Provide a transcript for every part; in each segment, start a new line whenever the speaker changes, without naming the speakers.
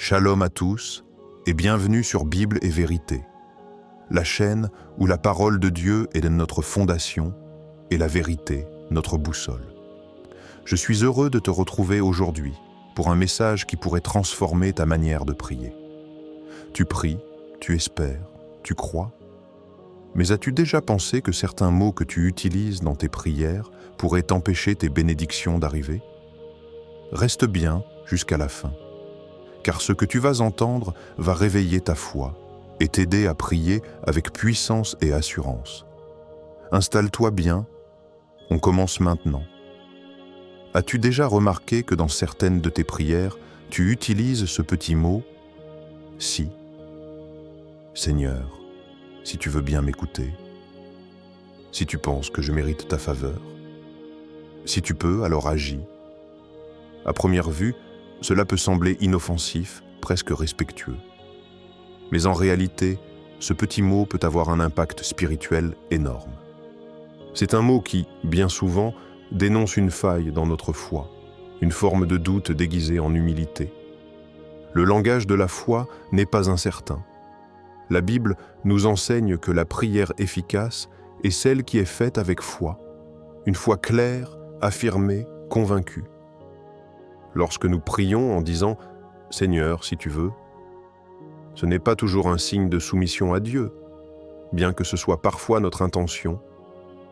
Shalom à tous et bienvenue sur Bible et Vérité, la chaîne où la parole de Dieu est notre fondation et la vérité notre boussole. Je suis heureux de te retrouver aujourd'hui pour un message qui pourrait transformer ta manière de prier. Tu pries, tu espères, tu crois, mais as-tu déjà pensé que certains mots que tu utilises dans tes prières pourraient t'empêcher tes bénédictions d'arriver? Reste bien jusqu'à la fin, car ce que tu vas entendre va réveiller ta foi et t'aider à prier avec puissance et assurance. Installe-toi bien, on commence maintenant. As-tu déjà remarqué que dans certaines de tes prières, tu utilises ce petit mot « si ». Seigneur, si tu veux bien m'écouter, si tu penses que je mérite ta faveur, si tu peux, alors agis. À première vue, cela peut sembler inoffensif, presque respectueux. Mais en réalité, ce petit mot peut avoir un impact spirituel énorme. C'est un mot qui, bien souvent, dénonce une faille dans notre foi, une forme de doute déguisée en humilité. Le langage de la foi n'est pas incertain. La Bible nous enseigne que la prière efficace est celle qui est faite avec foi, une foi claire, affirmée, convaincue. Lorsque nous prions en disant « Seigneur, si tu veux », ce n'est pas toujours un signe de soumission à Dieu, bien que ce soit parfois notre intention,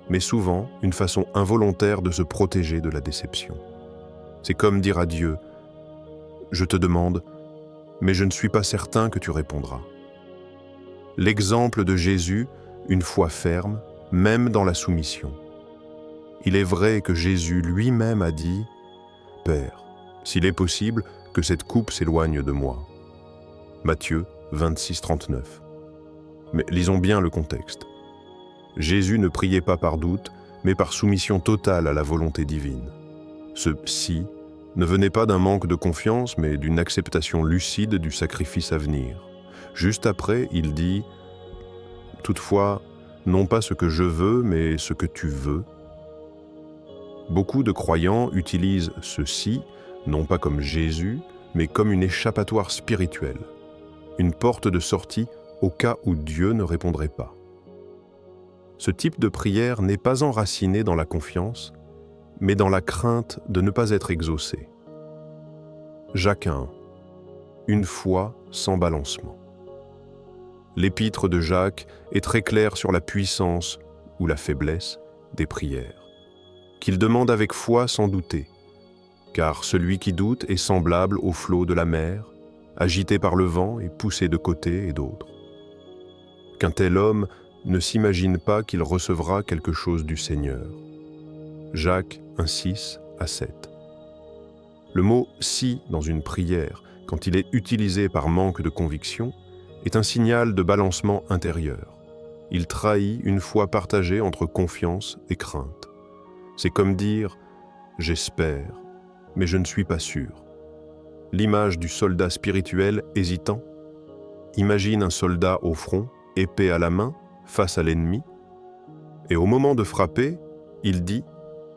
mais souvent une façon involontaire de se protéger de la déception. C'est comme dire à Dieu « Je te demande, mais je ne suis pas certain que tu répondras ». L'exemple de Jésus, une foi ferme, même dans la soumission. Il est vrai que Jésus lui-même a dit « Père, s'il est possible, que cette coupe s'éloigne de moi ». Matthieu 26, 39. Mais lisons bien le contexte. Jésus ne priait pas par doute, mais par soumission totale à la volonté divine. Ce « si » ne venait pas d'un manque de confiance, mais d'une acceptation lucide du sacrifice à venir. Juste après, il dit « Toutefois, non pas ce que je veux, mais ce que tu veux ». Beaucoup de croyants utilisent ce « si » non pas comme Jésus, mais comme une échappatoire spirituelle, une porte de sortie au cas où Dieu ne répondrait pas. Ce type de prière n'est pas enraciné dans la confiance, mais dans la crainte de ne pas être exaucé. Jacques 1. Une foi sans balancement. L'épître de Jacques est très claire sur la puissance ou la faiblesse des prières, qu'il demande avec foi sans douter, car celui qui doute est semblable au flot de la mer, agité par le vent et poussé de côté et d'autre. Qu'un tel homme ne s'imagine pas qu'il recevra quelque chose du Seigneur. Jacques 1, 6 à 7. Le mot « si » dans une prière, quand il est utilisé par manque de conviction, est un signal de balancement intérieur. Il trahit une foi partagée entre confiance et crainte. C'est comme dire « j'espère », mais je ne suis pas sûr. L'image du soldat spirituel hésitant. Imagine un soldat au front, épée à la main, face à l'ennemi, et au moment de frapper, il dit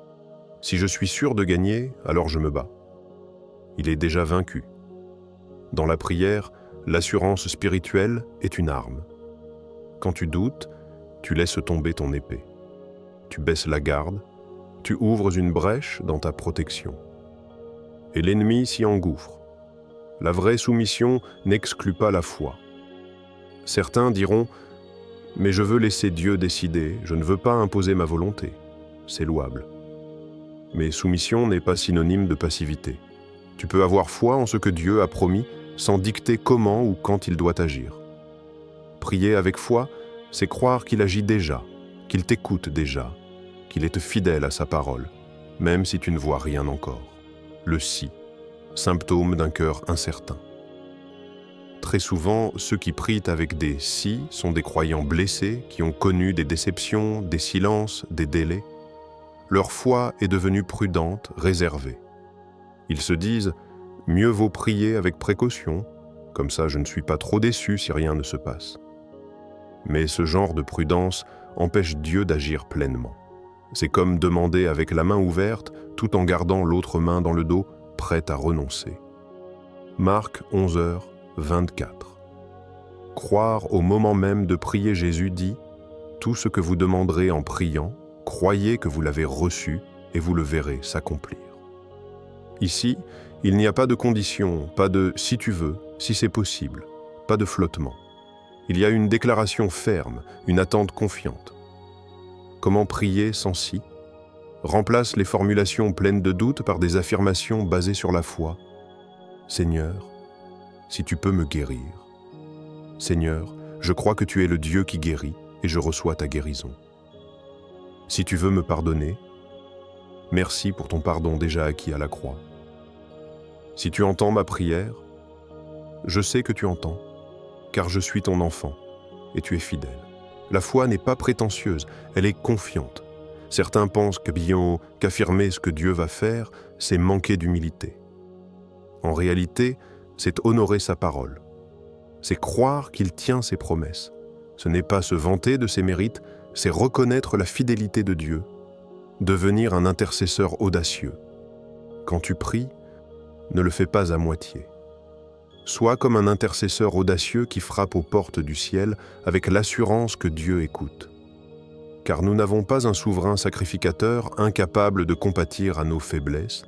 « Si je suis sûr de gagner, alors je me bats ». Il est déjà vaincu. Dans la prière, l'assurance spirituelle est une arme. Quand tu doutes, tu laisses tomber ton épée. Tu baisses la garde, tu ouvres une brèche dans ta protection. Et l'ennemi s'y engouffre. La vraie soumission n'exclut pas la foi. Certains diront « Mais je veux laisser Dieu décider, je ne veux pas imposer ma volonté ». C'est louable. Mais soumission n'est pas synonyme de passivité. Tu peux avoir foi en ce que Dieu a promis sans dicter comment ou quand il doit agir. Prier avec foi, c'est croire qu'il agit déjà, qu'il t'écoute déjà, qu'il est fidèle à sa parole, même si tu ne vois rien encore. Le « si », symptôme d'un cœur incertain. Très souvent, ceux qui prient avec des « si » sont des croyants blessés qui ont connu des déceptions, des silences, des délais. Leur foi est devenue prudente, réservée. Ils se disent « mieux vaut prier avec précaution, comme ça je ne suis pas trop déçu si rien ne se passe ». Mais ce genre de prudence empêche Dieu d'agir pleinement. C'est comme demander avec la main ouverte, tout en gardant l'autre main dans le dos, prête à renoncer. Marc 11h24. Croire au moment même de prier, Jésus dit « Tout ce que vous demanderez en priant, croyez que vous l'avez reçu et vous le verrez s'accomplir. » Ici, il n'y a pas de condition, pas de « si tu veux », si c'est possible, pas de flottement. Il y a une déclaration ferme, une attente confiante. Comment prier sans si? Remplace les formulations pleines de doute par des affirmations basées sur la foi. Seigneur, si tu peux me guérir. Seigneur, je crois que tu es le Dieu qui guérit et je reçois ta guérison. Si tu veux me pardonner, merci pour ton pardon déjà acquis à la croix. Si tu entends ma prière, je sais que tu entends, car je suis ton enfant et tu es fidèle. La foi n'est pas prétentieuse, elle est confiante. Certains pensent qu'affirmer ce que Dieu va faire, c'est manquer d'humilité. En réalité, c'est honorer sa parole. C'est croire qu'il tient ses promesses. Ce n'est pas se vanter de ses mérites, c'est reconnaître la fidélité de Dieu, devenir un intercesseur audacieux. Quand tu pries, ne le fais pas à moitié. Sois comme un intercesseur audacieux qui frappe aux portes du ciel avec l'assurance que Dieu écoute. Car nous n'avons pas un souverain sacrificateur incapable de compatir à nos faiblesses.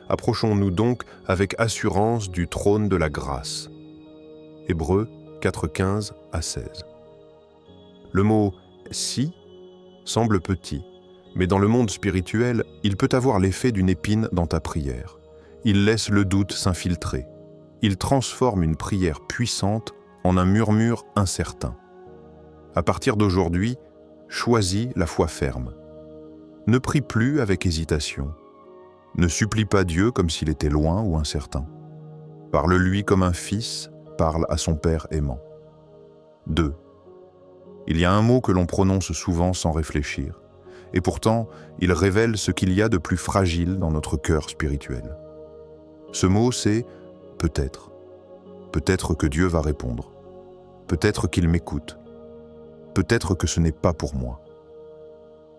Approchons-nous donc avec assurance du trône de la grâce. Hébreux 4, 15-16. Le mot « si » semble petit, mais dans le monde spirituel, il peut avoir l'effet d'une épine dans ta prière. Il laisse le doute s'infiltrer. Il transforme une prière puissante en un murmure incertain. À partir d'aujourd'hui, choisis la foi ferme. Ne prie plus avec hésitation. Ne supplie pas Dieu comme s'il était loin ou incertain. Parle-lui comme un fils parle à son père aimant. 2. Il y a un mot que l'on prononce souvent sans réfléchir, et pourtant, il révèle ce qu'il y a de plus fragile dans notre cœur spirituel. Ce mot, c'est « peut-être ». Peut-être que Dieu va répondre. Peut-être qu'il m'écoute. Peut-être que ce n'est pas pour moi.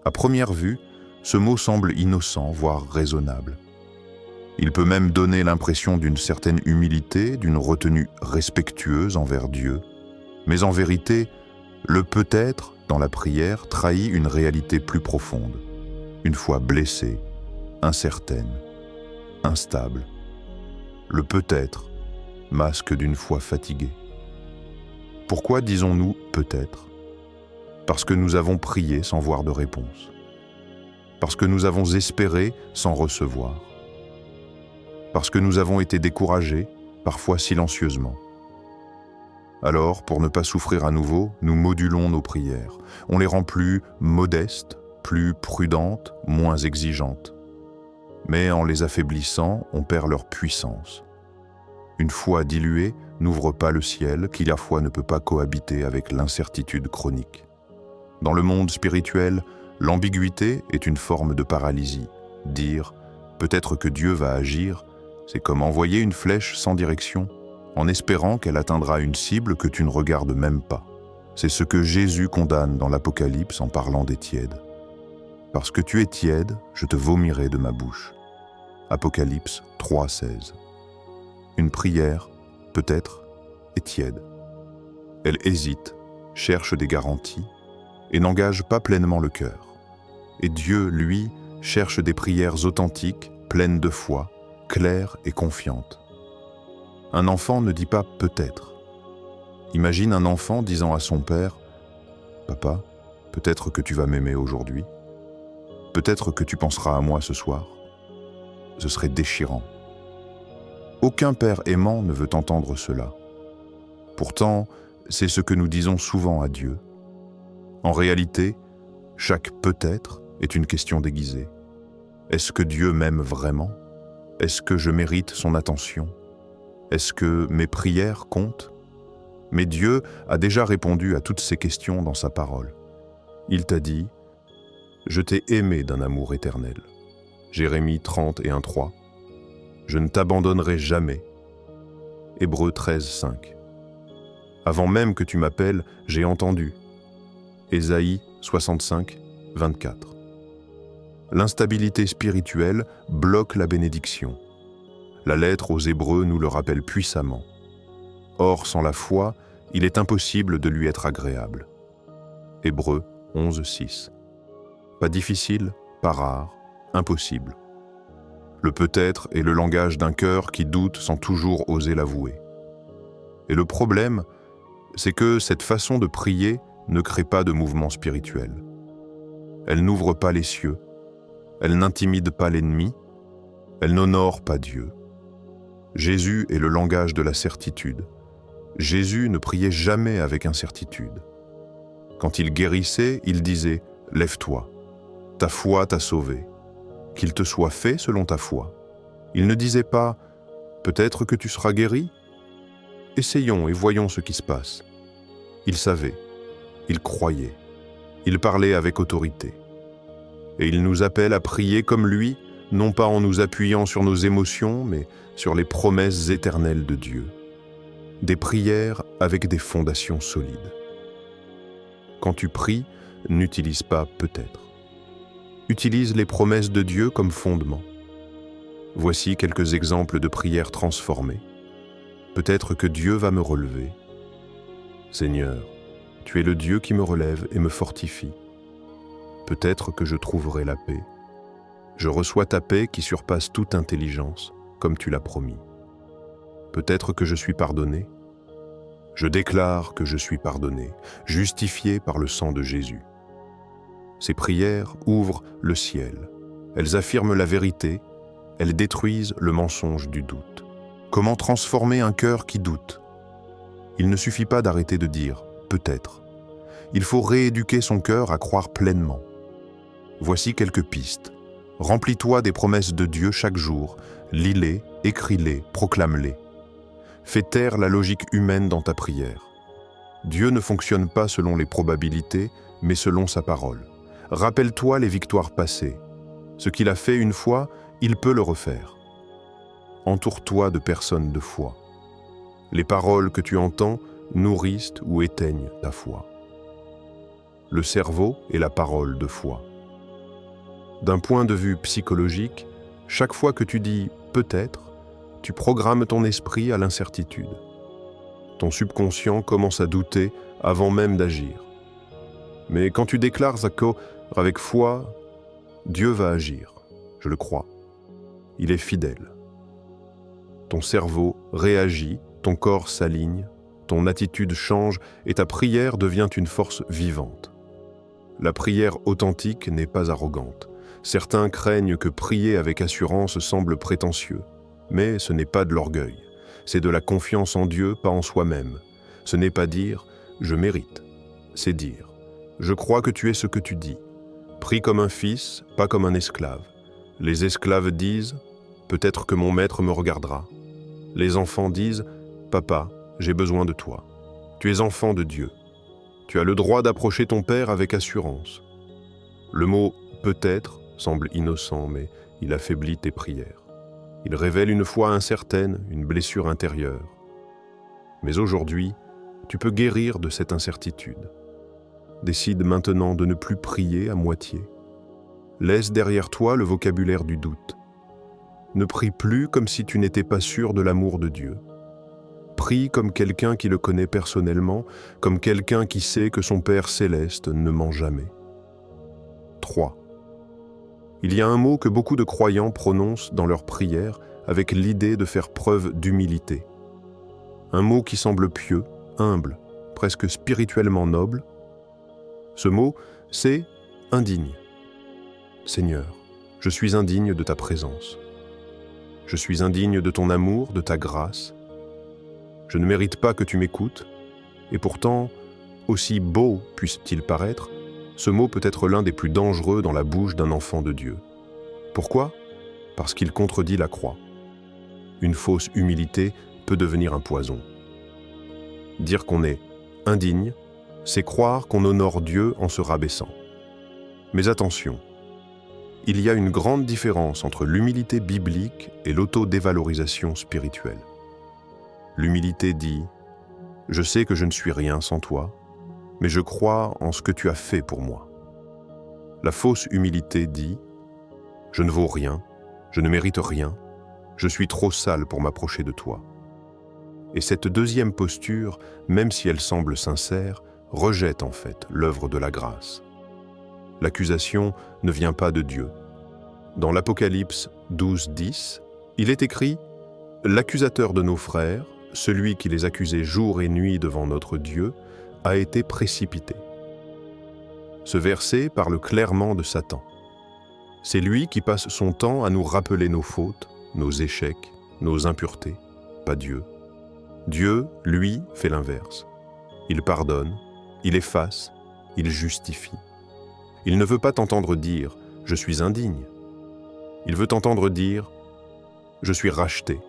À première vue, ce mot semble innocent, voire raisonnable. Il peut même donner l'impression d'une certaine humilité, d'une retenue respectueuse envers Dieu. Mais en vérité, le peut-être, dans la prière, trahit une réalité plus profonde. Une foi blessée, incertaine, instable. Le peut-être, masque d'une foi fatiguée. Pourquoi disons-nous peut-être? Parce que nous avons prié sans voir de réponse. Parce que nous avons espéré sans recevoir. Parce que nous avons été découragés, parfois silencieusement. Alors, pour ne pas souffrir à nouveau, nous modulons nos prières. On les rend plus modestes, plus prudentes, moins exigeantes. Mais en les affaiblissant, on perd leur puissance. Une foi diluée n'ouvre pas le ciel qui, la foi, ne peut pas cohabiter avec l'incertitude chronique. Dans le monde spirituel, l'ambiguïté est une forme de paralysie. Dire « peut-être que Dieu va agir », c'est comme envoyer une flèche sans direction, en espérant qu'elle atteindra une cible que tu ne regardes même pas. C'est ce que Jésus condamne dans l'Apocalypse en parlant des tièdes. « Parce que tu es tiède, je te vomirai de ma bouche. » Apocalypse 3,16. Une prière, peut-être, est tiède. Elle hésite, cherche des garanties et n'engage pas pleinement le cœur. Et Dieu, lui, cherche des prières authentiques, pleines de foi, claires et confiantes. Un enfant ne dit pas « peut-être ». Imagine un enfant disant à son père « Papa, peut-être que tu vas m'aimer aujourd'hui. Peut-être que tu penseras à moi ce soir. » Ce serait déchirant. Aucun père aimant ne veut entendre cela. Pourtant, c'est ce que nous disons souvent à Dieu. En réalité, chaque peut-être est une question déguisée. Est-ce que Dieu m'aime vraiment? Est-ce que je mérite son attention? Est-ce que mes prières comptent? Mais Dieu a déjà répondu à toutes ces questions dans sa parole. Il t'a dit « Je t'ai aimé d'un amour éternel ». Jérémie 31:3. Je ne t'abandonnerai jamais. Hébreux 13:5. Avant même que tu m'appelles, j'ai entendu. Ésaïe 65:24. L'instabilité spirituelle bloque la bénédiction. La lettre aux Hébreux nous le rappelle puissamment. Or, sans la foi, il est impossible de lui être agréable. Hébreux 11:6. Pas difficile, pas rare, impossible. Le peut-être est le langage d'un cœur qui doute sans toujours oser l'avouer. Et le problème, c'est que cette façon de prier ne crée pas de mouvement spirituel. Elle n'ouvre pas les cieux, elle n'intimide pas l'ennemi, elle n'honore pas Dieu. Jésus est le langage de la certitude. Jésus ne priait jamais avec incertitude. Quand il guérissait, il disait « Lève-toi, ta foi t'a sauvé, qu'il te soit fait selon ta foi ». Il ne disait pas « Peut-être que tu seras guéri ?» Essayons et voyons ce qui se passe. Il savait, il croyait, il parlait avec autorité. Et il nous appelle à prier comme lui, non pas en nous appuyant sur nos émotions, mais sur les promesses éternelles de Dieu. Des prières avec des fondations solides. Quand tu pries, n'utilise pas peut-être. Utilise les promesses de Dieu comme fondement. Voici quelques exemples de prières transformées. Peut-être que Dieu va me relever. Seigneur, tu es le Dieu qui me relève et me fortifie. Peut-être que je trouverai la paix. Je reçois ta paix qui surpasse toute intelligence, comme tu l'as promis. Peut-être que je suis pardonné. Je déclare que je suis pardonné, justifié par le sang de Jésus. Ces prières ouvrent le ciel. Elles affirment la vérité, elles détruisent le mensonge du doute. Comment transformer un cœur qui doute? Il ne suffit pas d'arrêter de dire « peut-être ». Il faut rééduquer son cœur à croire pleinement. Voici quelques pistes. Remplis-toi des promesses de Dieu chaque jour, lis-les, écris-les, proclame-les. Fais taire la logique humaine dans ta prière. Dieu ne fonctionne pas selon les probabilités, mais selon sa parole. Rappelle-toi les victoires passées. Ce qu'il a fait une fois, il peut le refaire. Entoure-toi de personnes de foi. Les paroles que tu entends nourrissent ou éteignent ta foi. Le cerveau est la parole de foi. D'un point de vue psychologique, chaque fois que tu dis « peut-être », tu programmes ton esprit à l'incertitude. Ton subconscient commence à douter avant même d'agir. Mais quand tu déclares avec foi, Dieu va agir, je le crois. Il est fidèle. Ton cerveau réagit, ton corps s'aligne, ton attitude change et ta prière devient une force vivante. La prière authentique n'est pas arrogante. Certains craignent que prier avec assurance semble prétentieux. Mais ce n'est pas de l'orgueil, c'est de la confiance en Dieu, pas en soi-même. Ce n'est pas dire « je mérite », c'est dire « je crois que tu es ce que tu dis ». Prie comme un fils, pas comme un esclave. Les esclaves disent « peut-être que mon maître me regardera ». Les enfants disent « papa, j'ai besoin de toi ». Tu es enfant de Dieu. Tu as le droit d'approcher ton Père avec assurance. Le mot « peut-être » semble innocent, mais il affaiblit tes prières. Il révèle une foi incertaine, une blessure intérieure. Mais aujourd'hui, tu peux guérir de cette incertitude. Décide maintenant de ne plus prier à moitié. Laisse derrière toi le vocabulaire du doute. Ne prie plus comme si tu n'étais pas sûr de l'amour de Dieu. Prie comme quelqu'un qui le connaît personnellement, comme quelqu'un qui sait que son Père céleste ne ment jamais. 3. Il y a un mot que beaucoup de croyants prononcent dans leurs prières avec l'idée de faire preuve d'humilité. Un mot qui semble pieux, humble, presque spirituellement noble. Ce mot, c'est « indigne ». Seigneur, je suis indigne de ta présence. Je suis indigne de ton amour, de ta grâce. Je ne mérite pas que tu m'écoutes, et pourtant, aussi beau puisse-t-il paraître, ce mot peut être l'un des plus dangereux dans la bouche d'un enfant de Dieu. Pourquoi? Parce qu'il contredit la croix. Une fausse humilité peut devenir un poison. Dire qu'on est indigne, c'est croire qu'on honore Dieu en se rabaissant. Mais attention, il y a une grande différence entre l'humilité biblique et l'autodévalorisation spirituelle. L'humilité dit « Je sais que je ne suis rien sans toi, mais je crois en ce que tu as fait pour moi. » La fausse humilité dit « Je ne vaux rien, je ne mérite rien, Je suis trop sale pour m'approcher de toi. Et cette deuxième posture, même si elle semble sincère, rejette en fait l'œuvre de la grâce. L'accusation ne vient pas de Dieu. Dans l'Apocalypse 12:10, il est écrit « L'accusateur de nos frères, celui qui les accusait jour et nuit devant notre Dieu, a été précipité. » Ce verset parle clairement de Satan. C'est lui qui passe son temps à nous rappeler nos fautes, nos échecs, nos impuretés, pas Dieu. Dieu, lui, fait l'inverse. Il pardonne, il efface, il justifie. Il ne veut pas t'entendre dire « je suis indigne ». Il veut t'entendre dire « je suis racheté,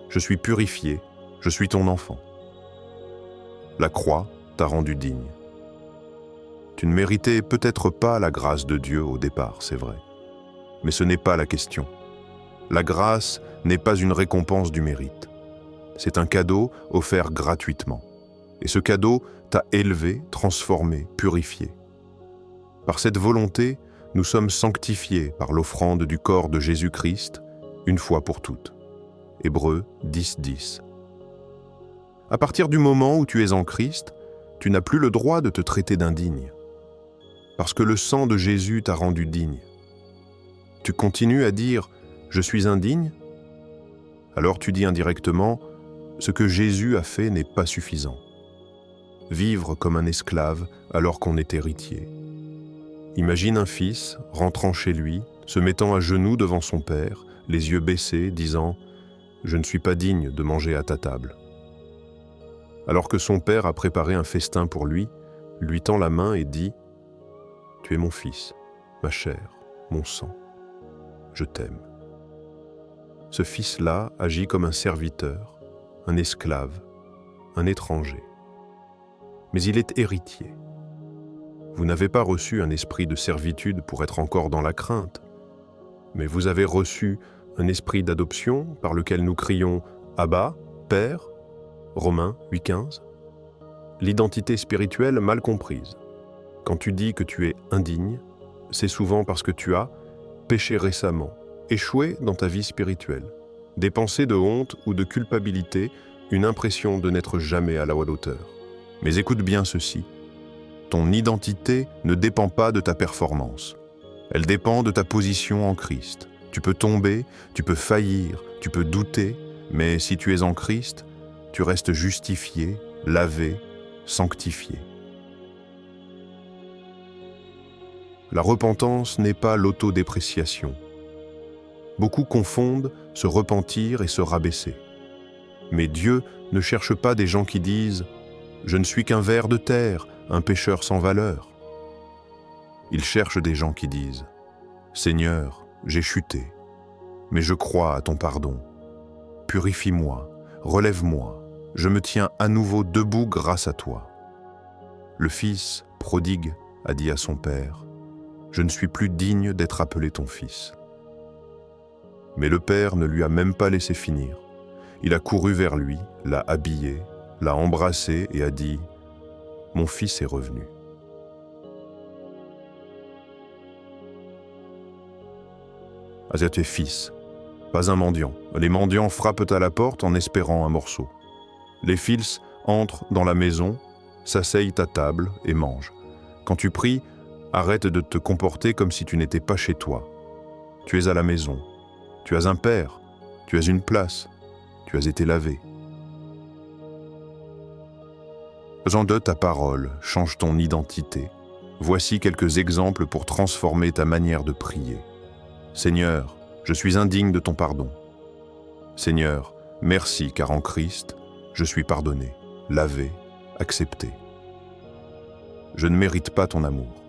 je suis purifié, je suis ton enfant ». La croix t'a rendu digne. Tu ne méritais peut-être pas la grâce de Dieu au départ, c'est vrai. Mais ce n'est pas la question. La grâce n'est pas une récompense du mérite. C'est un cadeau offert gratuitement. Et ce cadeau t'a élevé, transformé, purifié. Par cette volonté, nous sommes sanctifiés par l'offrande du corps de Jésus-Christ, une fois pour toutes. Hébreux 10:10. À partir du moment où tu es en Christ, tu n'as plus le droit de te traiter d'indigne. Parce que le sang de Jésus t'a rendu digne. Tu continues à dire « je suis indigne », alors tu dis indirectement « ce que Jésus a fait n'est pas suffisant ». Vivre comme un esclave alors qu'on est héritier. Imagine un fils rentrant chez lui, se mettant à genoux devant son père, les yeux baissés, disant « je ne suis pas digne de manger à ta table ». Alors que son père a préparé un festin pour lui tend la main et dit « tu es mon fils, ma chair, mon sang, je t'aime ». Ce fils-là agit comme un serviteur, un esclave, un étranger. Mais il est héritier. Vous n'avez pas reçu un esprit de servitude pour être encore dans la crainte, mais vous avez reçu un esprit d'adoption par lequel nous crions « Abba, Père », Romains 8:15. L'identité spirituelle mal comprise. Quand tu dis que tu es indigne, c'est souvent parce que tu as péché récemment, échoué dans ta vie spirituelle, des pensées de honte ou de culpabilité, une impression de n'être jamais à la hauteur. Mais écoute bien ceci. Ton identité ne dépend pas de ta performance. Elle dépend de ta position en Christ. Tu peux tomber, tu peux faillir, tu peux douter, mais si tu es en Christ, tu restes justifié, lavé, sanctifié. La repentance n'est pas l'autodépréciation. Beaucoup confondent se repentir et se rabaisser. Mais Dieu ne cherche pas des gens qui disent « Je ne suis qu'un ver de terre, un pécheur sans valeur ». Il cherche des gens qui disent « Seigneur, j'ai chuté, mais je crois à ton pardon. Purifie-moi, relève-moi, je me tiens à nouveau debout grâce à toi. » Le fils prodigue a dit à son père « Je ne suis plus digne d'être appelé ton fils. » Mais le père ne lui a même pas laissé finir. Il a couru vers lui, l'a habillé, l'a embrassé et a dit « Mon fils est revenu. » Asia tu es fils, pas un mendiant. Les mendiants frappent à la porte en espérant un morceau. Les fils entrent dans la maison, s'asseyent à table et mangent. Quand tu pries, arrête de te comporter comme si tu n'étais pas chez toi. Tu es à la maison. Tu as un père, tu as une place, tu as été lavé. Faisant de ta parole, change ton identité. Voici quelques exemples pour transformer ta manière de prier. Seigneur, je suis indigne de ton pardon. Seigneur, merci car en Christ, je suis pardonné, lavé, accepté. Je ne mérite pas ton amour.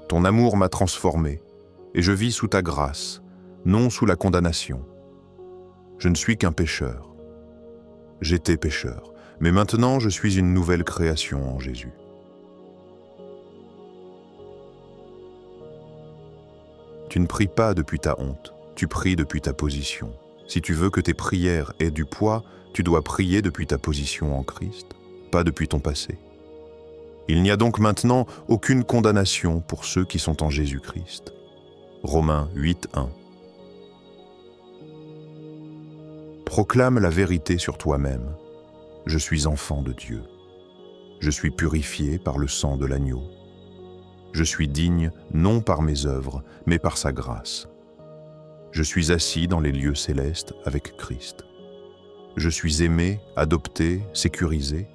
Ton amour m'a transformé et je vis sous ta grâce, non sous la condamnation. Je ne suis qu'un pécheur. J'étais pécheur, mais maintenant je suis une nouvelle création en Jésus. Tu ne pries pas depuis ta honte, tu pries depuis ta position. Si tu veux que tes prières aient du poids, tu dois prier depuis ta position en Christ, pas depuis ton passé. Il n'y a donc maintenant aucune condamnation pour ceux qui sont en Jésus-Christ. Romains 8:1. Proclame la vérité sur toi-même. Je suis enfant de Dieu. Je suis purifié par le sang de l'agneau. Je suis digne non par mes œuvres, mais par sa grâce. Je suis assis dans les lieux célestes avec Christ. Je suis aimé, adopté, sécurisé.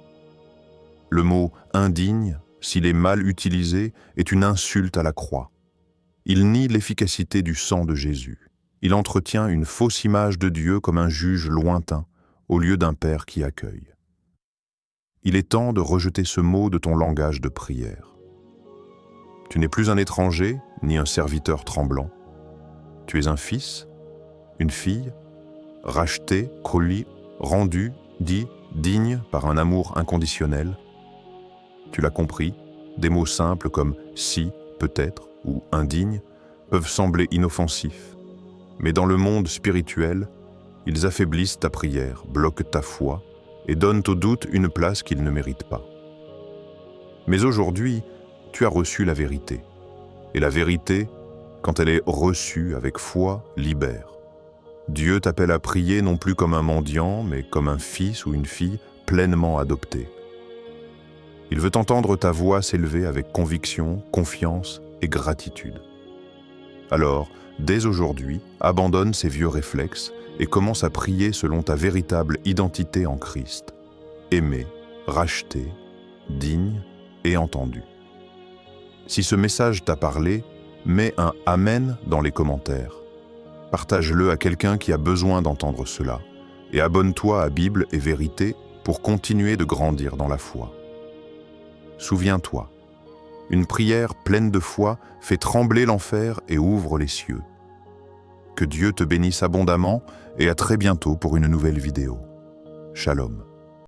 Le mot « indigne », s'il est mal utilisé, est une insulte à la croix. Il nie l'efficacité du sang de Jésus. Il entretient une fausse image de Dieu comme un juge lointain, au lieu d'un Père qui accueille. Il est temps de rejeter ce mot de ton langage de prière. Tu n'es plus un étranger, ni un serviteur tremblant. Tu es un fils, une fille, racheté, coli, rendu, dit, digne par un amour inconditionnel. Tu l'as compris, des mots simples comme « si »,« peut-être » ou « indigne » peuvent sembler inoffensifs. Mais dans le monde spirituel, ils affaiblissent ta prière, bloquent ta foi et donnent au doute une place qu'il ne mérite pas. Mais aujourd'hui, tu as reçu la vérité. Et la vérité, quand elle est reçue avec foi, libère. Dieu t'appelle à prier non plus comme un mendiant, mais comme un fils ou une fille pleinement adopté. Il veut entendre ta voix s'élever avec conviction, confiance et gratitude. Alors, dès aujourd'hui, abandonne ces vieux réflexes et commence à prier selon ta véritable identité en Christ. Aimé, racheté, digne et entendu. Si ce message t'a parlé, mets un « Amen » dans les commentaires. Partage-le à quelqu'un qui a besoin d'entendre cela et abonne-toi à Bible et Vérité pour continuer de grandir dans la foi. Souviens-toi, une prière pleine de foi fait trembler l'enfer et ouvre les cieux. Que Dieu te bénisse abondamment et à très bientôt pour une nouvelle vidéo. Shalom.